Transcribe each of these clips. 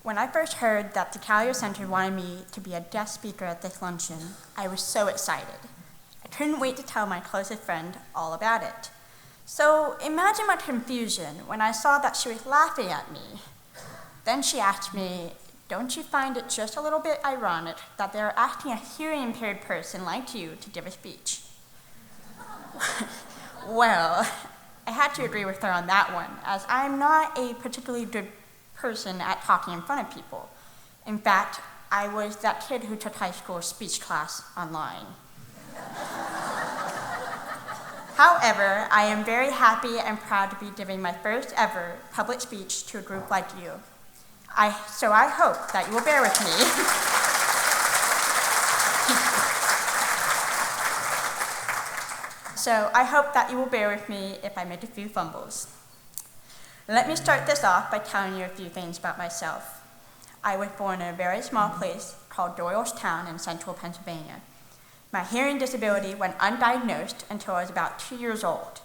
When I first heard that the Callier Center wanted me to be a guest speaker at this luncheon, I was so excited. I couldn't wait to tell my closest friend all about it. So imagine my confusion when I saw that she was laughing at me. Then she asked me, "Don't you find it just a little bit ironic that they're asking a hearing-impaired person like you to give a speech?" Well, I had to agree with her on that one, as I'm not a particularly good person at talking in front of people. In fact, I was that kid who took high school speech class online. However, I am very happy and proud to be giving my first ever public speech to a group like you. So I hope that you will bear with me. So I hope that you will bear with me if I make a few fumbles. Let me start this off by telling you a few things about myself. I was born in a very small place called Doylestown in central Pennsylvania. My hearing disability went undiagnosed until I was about 2 years old,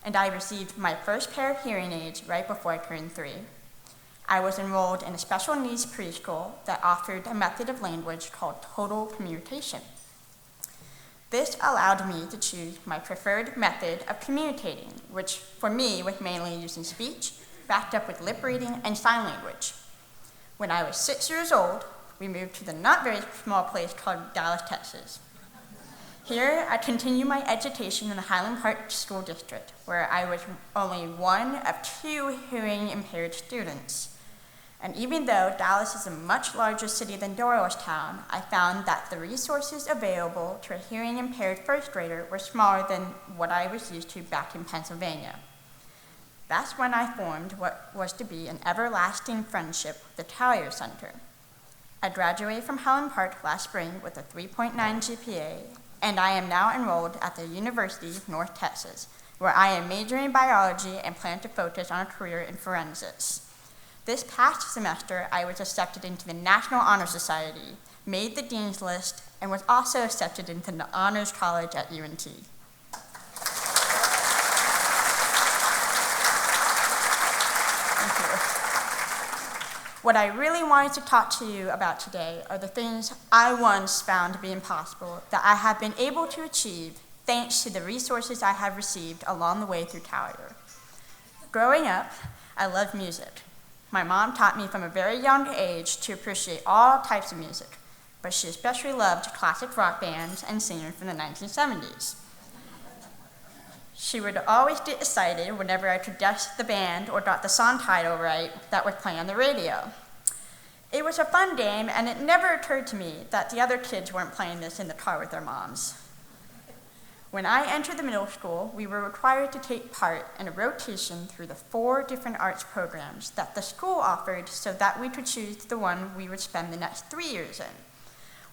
and I received my first pair of hearing aids right before I turned 3. I was enrolled in a special needs preschool that offered a method of language called total communication. This allowed me to choose my preferred method of communicating, which for me was mainly using speech, backed up with lip reading and sign language. When I was 6 years old, we moved to the not very small place called Dallas, Texas. Here, I continued my education in the Highland Park School District, where I was only one of 2 hearing-impaired students. And even though Dallas is a much larger city than Doylestown, I found that the resources available to a hearing-impaired first grader were smaller than what I was used to back in Pennsylvania. That's when I formed what was to be an everlasting friendship with the Callier Center. I graduated from Highland Park last spring with a 3.9 GPA, and I am now enrolled at the University of North Texas, where I am majoring in biology and plan to focus on a career in forensics. This past semester, I was accepted into the National Honor Society, made the Dean's List, and was also accepted into the Honors College at UNT. Thank you. What I really wanted to talk to you about today are the things I once found to be impossible that I have been able to achieve thanks to the resources I have received along the way through Callier. Growing up, I loved music. My mom taught me from a very young age to appreciate all types of music, but she especially loved classic rock bands and singers from the 1970s. She would always get excited whenever I could guess the band or got the song title right that would play on the radio. It was a fun game, and it never occurred to me that the other kids weren't playing this in the car with their moms. When I entered the middle school, we were required to take part in a rotation through the 4 different arts programs that the school offered so that we could choose the one we would spend the next 3 years in.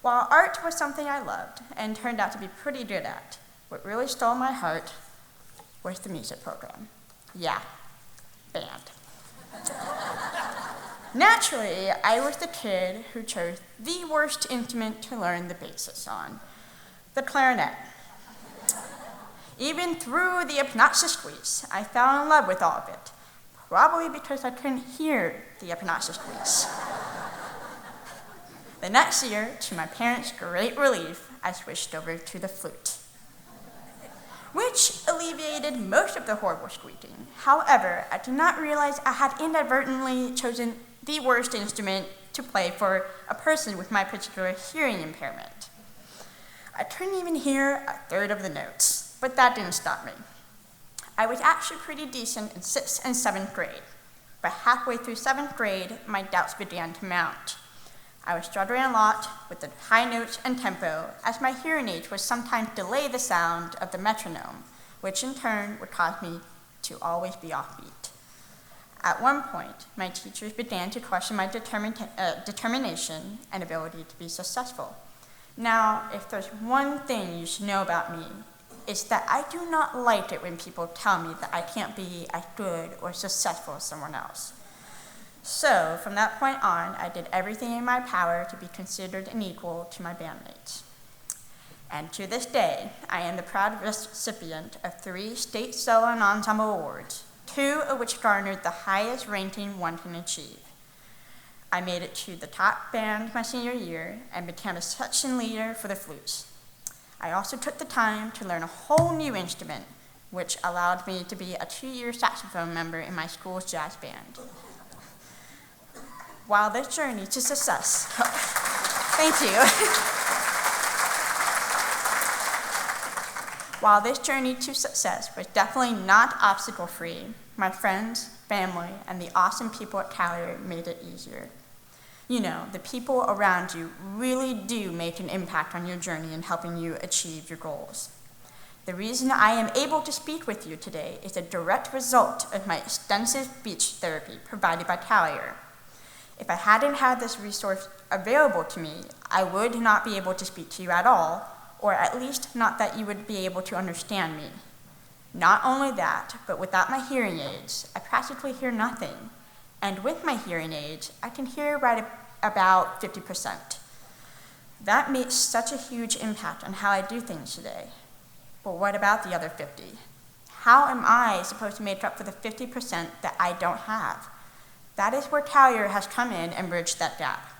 While art was something I loved and turned out to be pretty good at, what really stole my heart was the music program. Yeah, band. Naturally, I was the kid who chose the worst instrument to learn the basics on, the clarinet. Even through the obnoxious squeeze, I fell in love with all of it, probably because I couldn't hear the obnoxious squeeze. The next year, to my parents' great relief, I switched over to the flute, which alleviated most of the horrible squeaking. However, I did not realize I had inadvertently chosen the worst instrument to play for a person with my particular hearing impairment. I couldn't even hear a third of the notes. But that didn't stop me. I was actually pretty decent in 6th and 7th grade, but halfway through 7th grade, my doubts began to mount. I was struggling a lot with the high notes and tempo, as my hearing aids would sometimes delay the sound of the metronome, which in turn would cause me to always be offbeat. At one point, my teachers began to question my determination and ability to be successful. Now, if there's one thing you should know about me, it's that I do not like it when people tell me that I can't be as good or successful as someone else. So, from that point on, I did everything in my power to be considered an equal to my bandmates. And to this day, I am the proud recipient of 3 state solo and ensemble awards, 2 of which garnered the highest ranking one can achieve. I made it to the top band my senior year and became a section leader for the flutes. I also took the time to learn a whole new instrument, which allowed me to be a 2-year saxophone member in my school's jazz band. While this journey to success, thank you. While this journey to success was definitely not obstacle-free, my friends, family, and the awesome people at Callier made it easier. You know, the people around you really do make an impact on your journey in helping you achieve your goals. The reason I am able to speak with you today is a direct result of my extensive speech therapy provided by Callier. If I hadn't had this resource available to me, I would not be able to speak to you at all, or at least not that you would be able to understand me. Not only that, but without my hearing aids, I practically hear nothing. And with my hearing aids, I can hear right about 50%. That makes such a huge impact on how I do things today. But what about the other 50? How am I supposed to make up for the 50% that I don't have? That is where Callier has come in and bridged that gap.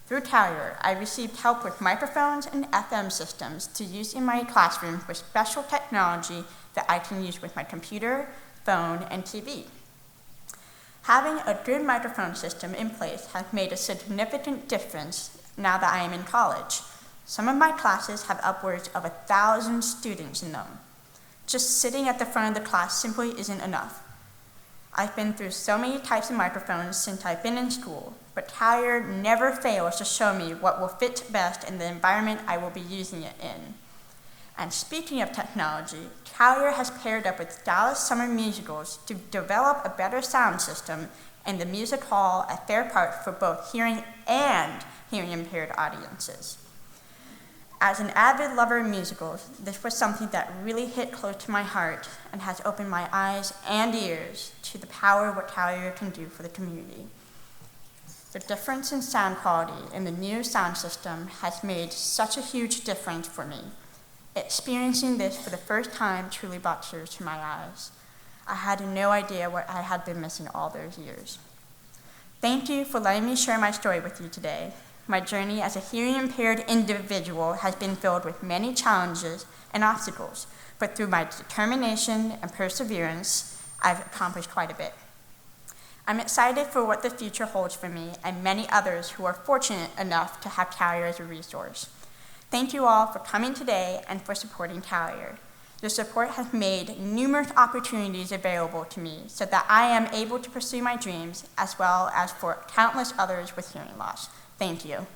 Through Callier, I received help with microphones and FM systems to use in my classroom with special technology that I can use with my computer, phone, and TV. Having a good microphone system in place has made a significant difference now that I am in college. Some of my classes have upwards of 1,000 students in them. Just sitting at the front of the class simply isn't enough. I've been through so many types of microphones since I've been in school, but Callier never fails to show me what will fit best in the environment I will be using it in. And speaking of technology, Callier has paired up with Dallas Summer Musicals to develop a better sound system in the music hall at Fair Park for both hearing and hearing impaired audiences. As an avid lover of musicals, this was something that really hit close to my heart and has opened my eyes and ears to the power of what Callier can do for the community. The difference in sound quality in the new sound system has made such a huge difference for me. Experiencing this for the first time truly brought tears to my eyes. I had no idea what I had been missing all those years. Thank you for letting me share my story with you today. My journey as a hearing impaired individual has been filled with many challenges and obstacles, but through my determination and perseverance, I've accomplished quite a bit. I'm excited for what the future holds for me and many others who are fortunate enough to have Callier as a resource. Thank you all for coming today and for supporting Callier. Your support has made numerous opportunities available to me so that I am able to pursue my dreams as well as for countless others with hearing loss. Thank you.